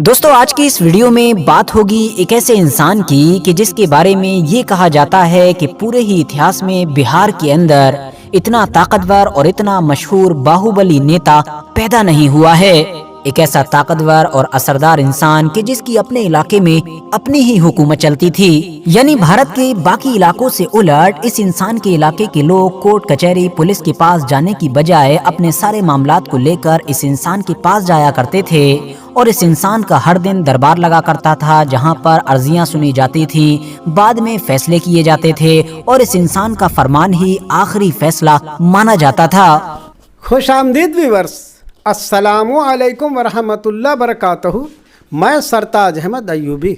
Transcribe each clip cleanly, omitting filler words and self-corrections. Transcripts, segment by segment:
دوستو آج کی اس ویڈیو میں بات ہوگی ایک ایسے انسان کی کہ جس کے بارے میں یہ کہا جاتا ہے کہ پورے ہی اتہاس میں بہار کے اندر اتنا طاقتور اور اتنا مشہور باہوبلی نیتا پیدا نہیں ہوا ہے۔ ایک ایسا طاقتور اور اثردار انسان کہ جس کی اپنے علاقے میں اپنی ہی حکومت چلتی تھی، یعنی بھارت کے باقی علاقوں سے الٹ اس انسان کے علاقے کے لوگ کورٹ کچہری پولیس کے پاس جانے کی بجائے اپنے سارے معاملات کو لے کر اس انسان کے پاس جایا کرتے تھے، اور اس انسان کا ہر دن دربار لگا کرتا تھا جہاں پر عرضیاں سنی جاتی تھی، بعد میں فیصلے کیے جاتے تھے اور اس انسان کا فرمان ہی آخری فیصلہ مانا جاتا تھا۔ خوش آمدید ویورز، السلام علیکم ورحمۃ اللہ وبرکاتہ۔ میں سرتاج احمد ایوبی۔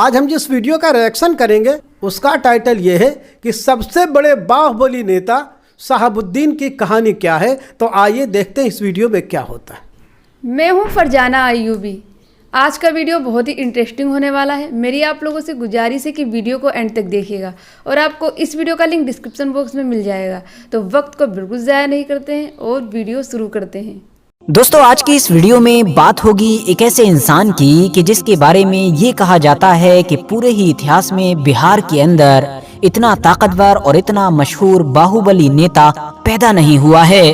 آج ہم جس ویڈیو کا ریئیکشن کریں گے اس کا ٹائٹل یہ ہے کہ سب سے بڑے باہوبلی نیتا شہاب الدین کی کہانی کیا ہے۔ تو آئیے دیکھتے ہیں اس ویڈیو میں کیا ہوتا ہے۔ میں ہوں فرجانہ ایوبی۔ آج کا ویڈیو بہت ہی انٹرسٹنگ ہونے والا ہے۔ میری آپ لوگوں سے گزارش ہے کہ ویڈیو کو اینڈ تک دیکھیے گا، اور آپ کو اس ویڈیو کا لنک ڈسکرپشن باکس میں مل جائے گا۔ تو وقت کو بالکل ضائع نہیں کرتے ہیں اور ویڈیو شروع کرتے ہیں۔ دوستو آج کی اس ویڈیو میں بات ہوگی ایک ایسے انسان کی کہ جس کے بارے میں یہ کہا جاتا ہے کہ پورے ہی اتہاس میں بہار کے اندر اتنا طاقتور اور اتنا مشہور باہوبلی نیتا پیدا نہیں ہوا ہے۔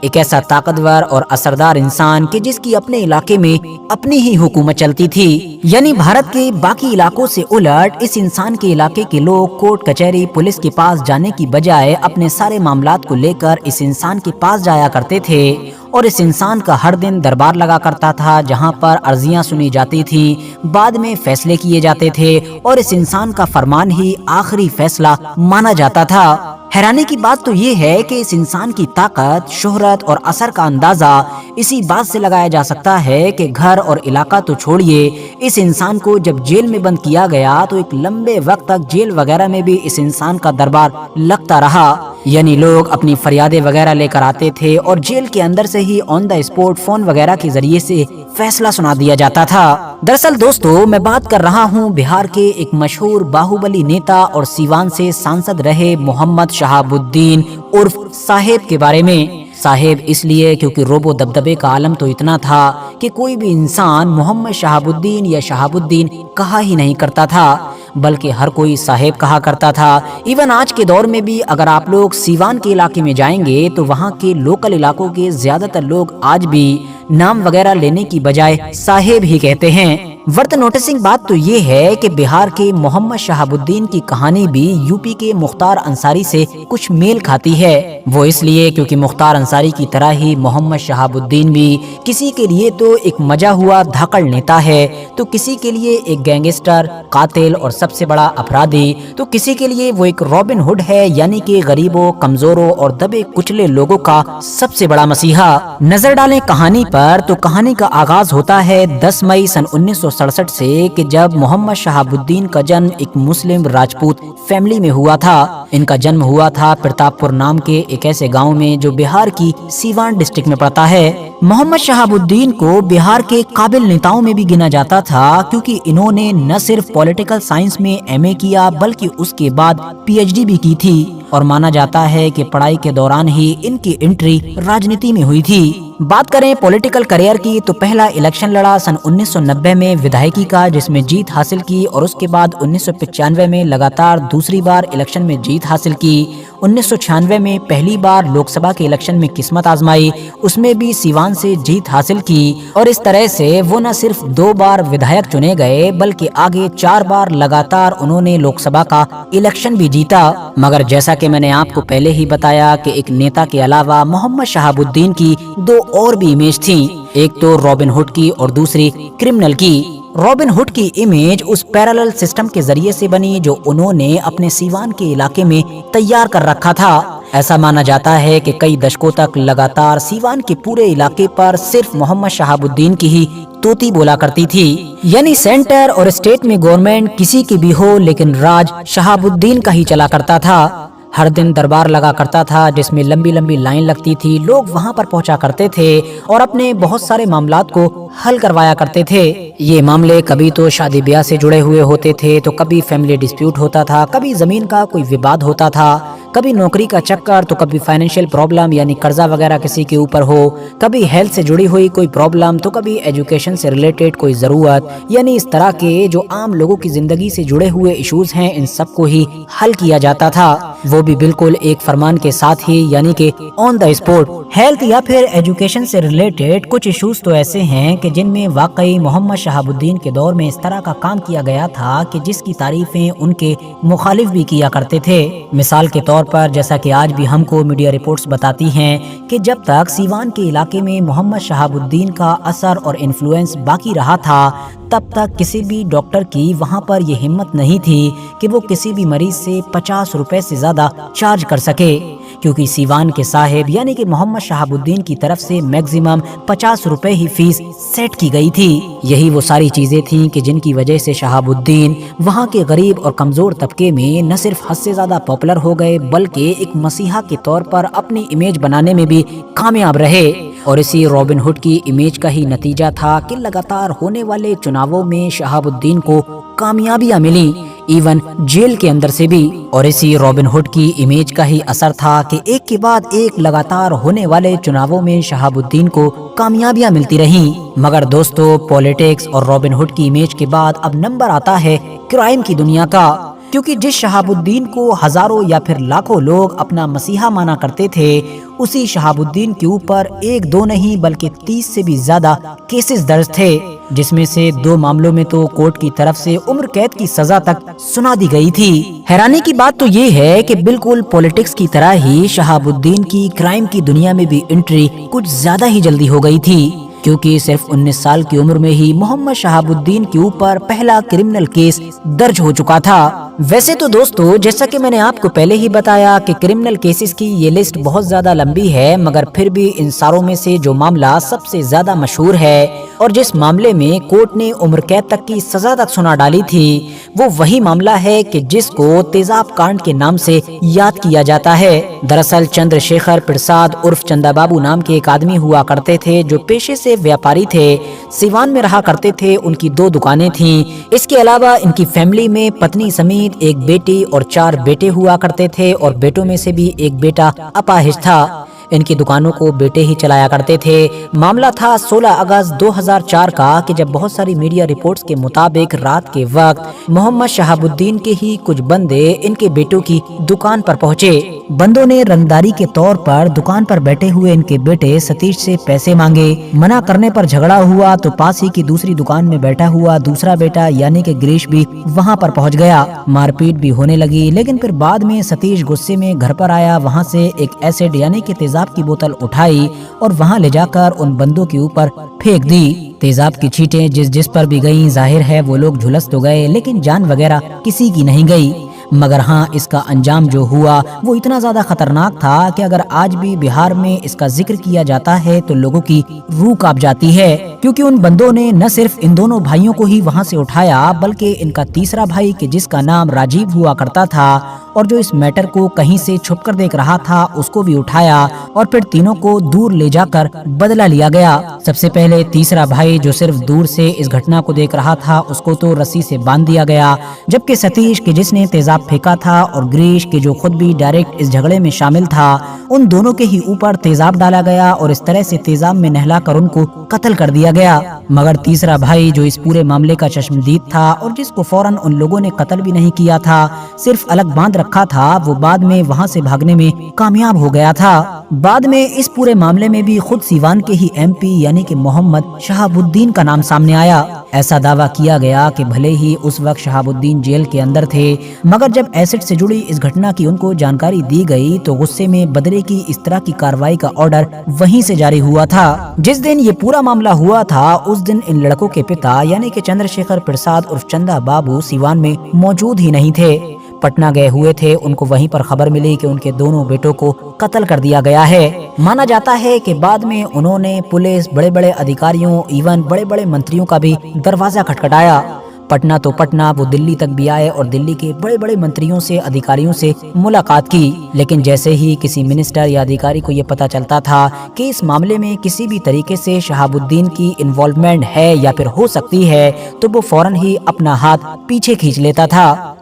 ایک ایسا طاقتور اور اثردار انسان کہ جس کی اپنے علاقے میں اپنی ہی حکومت چلتی تھی، یعنی بھارت کے باقی علاقوں سے الٹ اس انسان کے علاقے کے لوگ کورٹ کچہری پولیس کے پاس جانے کی بجائے اپنے سارے معاملات کو لے کر اس انسان کے پاس جایا کرتے تھے، اور اس انسان کا ہر دن دربار لگا کرتا تھا جہاں پر عرضیاں سنی جاتی تھی، بعد میں فیصلے کیے جاتے تھے اور اس انسان کا فرمان ہی آخری فیصلہ مانا جاتا تھا۔ حیرانی کی بات تو یہ ہے کہ اس انسان کی طاقت، شہرت اور اثر کا اندازہ اسی بات سے لگایا جا سکتا ہے کہ گھر اور علاقہ تو چھوڑیے، اس انسان کو جب جیل میں بند کیا گیا تو ایک لمبے وقت تک جیل وغیرہ میں بھی اس انسان کا دربار لگتا رہا، یعنی لوگ اپنی فریادیں وغیرہ لے کر آتے تھے اور جیل کے اندر سے ہی آن دا اسپوٹ فون وغیرہ کے ذریعے سے فیصلہ سنا دیا جاتا تھا۔ دراصل دوستو میں بات کر رہا ہوں بہار کے ایک مشہور باہوبلی نیتا اور سیوان سے سانسد رہے محمد شہاب الدین عرف صاحب کے بارے میں۔ صاحب اس لیے کیونکہ روب و دبدبے کا عالم تو اتنا تھا کہ کوئی بھی انسان محمد شہاب الدین یا شہاب الدین کہا ہی نہیں کرتا تھا، بلکہ ہر کوئی صاحب کہا کرتا تھا۔ ایون آج کے دور میں بھی اگر آپ لوگ سیوان کے علاقے میں جائیں گے تو وہاں کے لوکل علاقوں کے زیادہ تر لوگ آج بھی نام وغیرہ لینے کی بجائے صاحب ہی کہتے ہیں۔ ورتھ نوٹسنگ بات تو یہ ہے کہ بہار کے محمد شہاب الدین کی کہانی بھی یوپی کے مختار انصاری سے کچھ میل کھاتی ہے۔ وہ اس لیے کیونکہ مختار انصاری کی طرح ہی محمد شہاب الدین بھی کسی کے لیے تو ایک مجا ہوا دھاکڑ نیتا ہے، تو کسی کے لیے ایک گینگسٹر، قاتل اور سب سے بڑا اپرادھی، تو کسی کے لیے وہ ایک رابن ہوڈ ہے، یعنی کہ غریبوں، کمزوروں اور دبے کچلے لوگوں کا سب سے بڑا مسیحا۔ نظر ڈالیں کہانی پر تو کہانی کا آغاز ہوتا ہے 10 مئی سن 1967 سے، کہ جب محمد شہاب الدین کا جنم ایک مسلم راجپوت فیملی میں ہوا تھا۔ ان کا جنم ہوا تھا پرتاپ پور نام کے ایک ایسے گاؤں میں جو بہار کی سیوان ڈسٹرکٹ میں پڑتا ہے۔ محمد شہاب الدین کو بہار کے قابل نیتاؤں میں بھی گنا جاتا تھا، کیونکہ انہوں نے نہ صرف پولیٹیکل سائنس میں ایم اے کیا بلکہ اس کے بعد پی ایچ ڈی بھی کی تھی، اور مانا جاتا ہے کہ پڑھائی کے دوران ہی ان کی انٹری راجنیتی میں ہوئی تھی۔ بات کریں پولیٹیکل کریئر کی تو پہلا الیکشن لڑا سن 1990 میں ودھائکی کا، جس میں جیت حاصل کی، اور اس کے بعد 1995 میں لگاتار دوسری بار الیکشن میں جیت حاصل کی۔ 1996 میں پہلی بار لوک سبھا کے الیکشن میں قسمت آزمائی، اس میں بھی سیوان سے جیت حاصل کی، اور اس طرح سے وہ نہ صرف 2 بار ودھائک چنے گئے بلکہ آگے 4 بار لگاتار انہوں نے لوک سبھا کا الیکشن بھی جیتا۔ مگر جیسا کہ میں نے آپ کو پہلے ہی بتایا کہ ایک نیتا کے علاوہ محمد شہاب الدین کی 2 اور بھی امیج تھیں، ایک تو رابن ہوڈ کی اور دوسری کرمنل کی۔ رابن ہوڈ کی امیج اس پیرالل سسٹم کے ذریعے سے بنی جو انہوں نے اپنے سیوان کے علاقے میں تیار کر رکھا تھا۔ ایسا مانا جاتا ہے کہ کئی دشکوں تک لگاتار سیوان کے پورے علاقے پر صرف محمد شہاب الدین کی ہی توتی بولا کرتی تھی، یعنی سینٹر اور اسٹیٹ میں گورنمنٹ کسی کی بھی ہو لیکن راج شہاب الدین کا ہی چلا کرتا تھا۔ ہر دن دربار لگا کرتا تھا جس میں لمبی لمبی لائن لگتی تھی، لوگ وہاں پر پہنچا کرتے تھے اور اپنے بہت سارے معاملات کو حل کروایا کرتے تھے۔ یہ معاملے کبھی تو شادی بیاہ سے جڑے ہوئے ہوتے تھے، تو کبھی فیملی ڈسپیوٹ ہوتا تھا، کبھی زمین کا کوئی وواد ہوتا تھا، کبھی نوکری کا چکر تو کبھی فائنینشیل پرابلم یعنی قرضہ وغیرہ کسی کے اوپر ہو، کبھی ہیلتھ سے جڑی ہوئی کوئی پرابلم تو کبھی ایجوکیشن سے ریلیٹڈ کوئی ضرورت، یعنی اس طرح کے جو عام لوگوں کی زندگی سے جڑے ہوئے ایشوز ہیں ان سب کو ہی حل کیا جاتا تھا، وہ بھی بالکل ایک فرمان کے ساتھ ہی، یعنی کہ آن دا اسپوٹ۔ ہیلتھ یا پھر ایجوکیشن سے ریلیٹڈ کچھ ایشوز تو ایسے ہیں کہ جن میں واقعی محمد شہاب الدین کے دور میں اس طرح کا کام کیا گیا تھا کہ جس کی تعریفیں ان کے مخالف بھی کیا کرتے تھے۔ مثال کے طور پر جیسا کہ آج بھی ہم کو میڈیا رپورٹس بتاتی ہیں کہ جب تک سیوان کے علاقے میں محمد شہاب الدین کا اثر اور انفلوئنس باقی رہا تھا تب تک کسی بھی ڈاکٹر کی وہاں پر یہ ہمت نہیں تھی کہ وہ کسی بھی مریض سے 50 روپے سے زیادہ چارج کر سکے، کیونکہ سیوان کے صاحب یعنی کہ محمد شہاب الدین کی طرف سے میکزیمم 50 روپے ہی فیس سیٹ کی گئی تھی۔ یہی وہ ساری چیزیں تھیں کہ جن کی وجہ سے شہاب الدین وہاں کے غریب اور کمزور طبقے میں نہ صرف حد سے زیادہ پاپولر ہو گئے بلکہ ایک مسیحا کے طور پر اپنی امیج بنانے میں بھی کامیاب رہے، اور اسی رابن ہوڈ کی امیج کا ہی نتیجہ تھا کہ لگاتار ہونے والے چناووں میں شہاب الدین کو کامیابیاں ملی، ایون جیل کے اندر سے بھی، اور اسی رابن ہوڈ کی امیج کا ہی اثر تھا کہ ایک کے بعد ایک لگاتار ہونے والے چناووں میں شہاب الدین کو کامیابیاں ملتی رہیں۔ مگر دوستو، پولیٹکس اور رابن ہوڈ کی امیج کے بعد اب نمبر آتا ہے کرائم کی دنیا کا، کیونکہ جس شہاب الدین کو ہزاروں یا پھر لاکھوں لوگ اپنا مسیحا مانا کرتے تھے، اسی شہاب الدین کے اوپر 1-2 نہیں بلکہ 30 سے بھی زیادہ کیسز درج تھے، جس میں سے 2 معاملوں میں تو کورٹ کی طرف سے عمر قید کی سزا تک سنا دی گئی تھی۔ حیرانی کی بات تو یہ ہے کہ بالکل پولیٹکس کی طرح ہی شہاب الدین کی کرائم کی دنیا میں بھی انٹری کچھ زیادہ ہی جلدی ہو گئی تھی، کیونکہ صرف 19 سال کی عمر میں ہی محمد شہاب الدین کے اوپر پہلا کرمنل کیس درج ہو چکا تھا۔ ویسے تو دوستو، جیسا کہ میں نے آپ کو پہلے ہی بتایا کہ کرمنل کیسز کی یہ لسٹ بہت زیادہ لمبی ہے، مگر پھر بھی ان ساروں میں سے جو معاملہ سب سے زیادہ مشہور ہے اور جس معاملے میں کورٹ نے عمر قید تک کی سزا تک سنا ڈالی تھی، وہ وہی معاملہ ہے کہ جس کو تیزاب کانڈ کے نام سے یاد کیا جاتا ہے۔ دراصل چندر شیکھر پرساد عرف چندا بابو نام کے ایک آدمی ہوا کرتے تھے جو پیشے سے ویاپاری تھے، سیوان میں رہا کرتے تھے، ان کی 2 دکانیں تھیں۔ اس کے علاوہ ان کی فیملی میں پتنی سمیت ایک بیٹی اور 4 بیٹے ہوا کرتے تھے، اور بیٹوں میں سے بھی ایک بیٹا اپاہج تھا۔ ان کی دکانوں کو بیٹے ہی چلایا کرتے تھے۔ معاملہ تھا 16 اگست 2004 کا کہ جب بہت ساری میڈیا رپورٹس کے مطابق رات کے وقت محمد شہاب الدین کے ہی کچھ بندے ان کے بیٹوں کی دکان پر پہنچے۔ بندوں نے رنگداری کے طور پر دکان پر بیٹھے ہوئے ان کے بیٹے ستیش سے پیسے مانگے۔ منع کرنے پر جھگڑا ہوا تو پاس ہی کی دوسری دکان میں بیٹھا ہوا دوسرا بیٹا یعنی کہ گریش بھی وہاں پر پہنچ گیا۔ مار پیٹ بھی ہونے لگی، لیکن پھر بعد میں ستیش غصے میں گھر پر آیا، وہاں سے ایک ایسڈ یعنی کہ تیزاب کی بوتل اٹھائی اور وہاں لے جا کر ان بندوں کے اوپر پھینک دی۔ تیزاب کی چھینٹیں جس پر بھی گئیں، ظاہر ہے وہ لوگ جھلس تو گئے لیکن جان وغیرہ کسی کی نہیں گئی، مگر ہاں اس کا انجام جو ہوا وہ اتنا زیادہ خطرناک تھا کہ اگر آج بھی بہار میں اس کا ذکر کیا جاتا ہے تو لوگوں کی روح کانپ جاتی ہے، کیونکہ ان بندوں نے نہ صرف ان دونوں بھائیوں کو ہی وہاں سے اٹھایا بلکہ ان کا تیسرا بھائی کہ جس کا نام راجیو ہوا کرتا تھا اور جو اس میٹر کو کہیں سے چھپ کر دیکھ رہا تھا اس کو بھی اٹھایا اور پھر تینوں کو دور لے جا کر بدلہ لیا گیا۔ سب سے پہلے تیسرا بھائی جو صرف دور سے اس گھٹنا کو دیکھ رہا تھا اس کو تو رسی سے باندھ دیا گیا، جبکہ ستیش کہ جس نے تیزاب پھینکا تھا اور گریش کے جو خود بھی ڈائریکٹ اس جھگڑے میں شامل تھا، ان دونوں کے ہی اوپر تیزاب ڈالا گیا اور اس طرح سے تیزاب میں نہلا کر ان کو قتل کر دیا گیا۔ مگر تیسرا بھائی جو اس پورے معاملے کا چشمدید تھا اور جس کو فوراً ان لوگوں نے قتل بھی نہیں کیا تھا، صرف الگ باندھ رکھا تھا، وہ بعد میں وہاں سے بھاگنے میں کامیاب ہو گیا تھا۔ بعد میں اس پورے معاملے میں بھی خود سیوان کے ہی ایم پی یعنی کہ محمد شہاب الدین کا نام سامنے آیا۔ ایسا دعویٰ کیا گیا کہ بھلے ہی اس وقت شہاب الدین جیل کے اندر تھے، مگر جب ایسڈ سے جڑی اس گھٹنا کی ان کو جانکاری دی گئی تو غصے میں بدلے کی اس طرح کی کارروائی کا آرڈر وہیں سے جاری ہوا تھا۔ جس دن یہ پورا معاملہ ہوا تھا اس دن ان لڑکوں کے پتا یعنی کہ چندر شیکھر پرساد عرف چندا بابو سیوان میں موجود ہی نہیں تھے، پٹنہ گئے ہوئے تھے۔ ان کو وہیں پر خبر ملی کہ ان کے دونوں بیٹوں کو قتل کر دیا گیا ہے۔ مانا جاتا ہے کہ بعد میں انہوں نے پولیس، بڑے بڑے ادھیکاریوں، ایون بڑے بڑے منتریوں کا بھی دروازہ کھٹکھٹایا۔ پٹنہ تو پٹنہ، وہ دلی تک بھی آئے اور دلی کے بڑے بڑے منتریوں سے، ادھیکاریوں سے ملاقات کی، لیکن جیسے ہی کسی منسٹر یا ادھیکاری کو یہ پتا چلتا تھا کہ اس معاملے میں کسی بھی طریقے سے شہاب الدین کی انوالومنٹ ہے یا پھر ہو سکتی ہے تو وہ فوراً ہی اپنا ہاتھ پیچھے کھینچ لیتا تھا۔